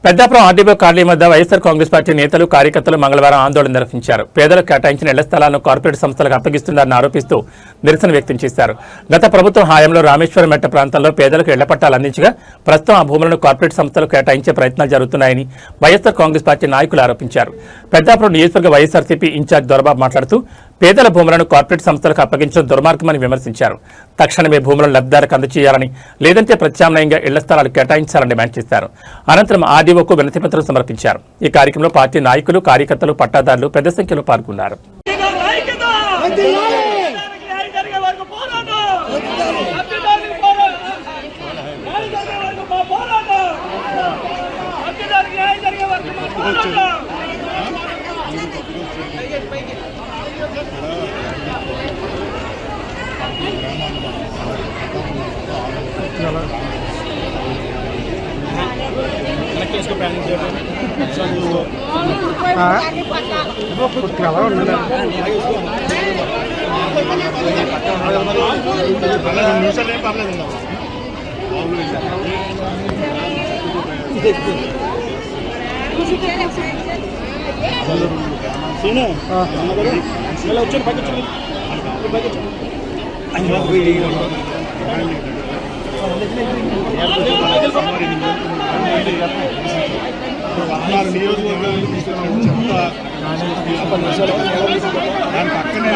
Peddapuram RDO కార్యాలయం వద్ద YSR Congress party నేతలు కార్యకర్తలు మంగళవారం ఆందోళన నిర్వహించారు. పేదలకు కేటాయించిన ఇళ్ల స్థలాలను కార్పొరేట్ సంస్థలకు అప్పగిస్తున్నారని ఆరోపిస్తూ నిరసన వ్యక్తం చేశారు. గత ప్రభుత్వం హయాంలో రామేశ్వరం మెట్ట ప్రాంతంలో పేదలకు ఇళ్ల పట్టాలు అందించగా ప్రస్తుతం ఆ భూములను కార్పొరేట్ సంస్థలకు కేటాయించే ప్రయత్నాలు జరుగుతున్నాయని వైఎస్ఆర్ కాంగ్రెస్ పార్టీ నాయకులు ఆరోపించారు. పెద్దాపురం నియోజకవర్గ వైఎస్ఆర్సీపీ ఇన్ఛార్జ్ దొరబాబు మాట్లాడుతూ పేదల భూములను కార్పొరేట్ సంస్థలకు అప్పగించడం దుర్మార్గమని విమర్శించారు. తక్షణమే భూములను లబ్ధిదారులకు అందజేయాలని, లేదంటే ప్రత్యామ్నాయంగా ఇళ్ల స్థలాలు కేటాయించాలని డిమాండ్ చేశారు. అనంతరం ఆర్డీఓకు వినతిపత్రం సమర్పించారు. ఈ కార్యక్రమంలో పార్టీ నాయకులు, కార్యకర్తలు, పట్టాదారులు పెద్ద సంఖ్యలో పాల్గొన్నారు. నియోజకవర్గాలను తీసుకున్నాము చెప్తా దాని పక్కనే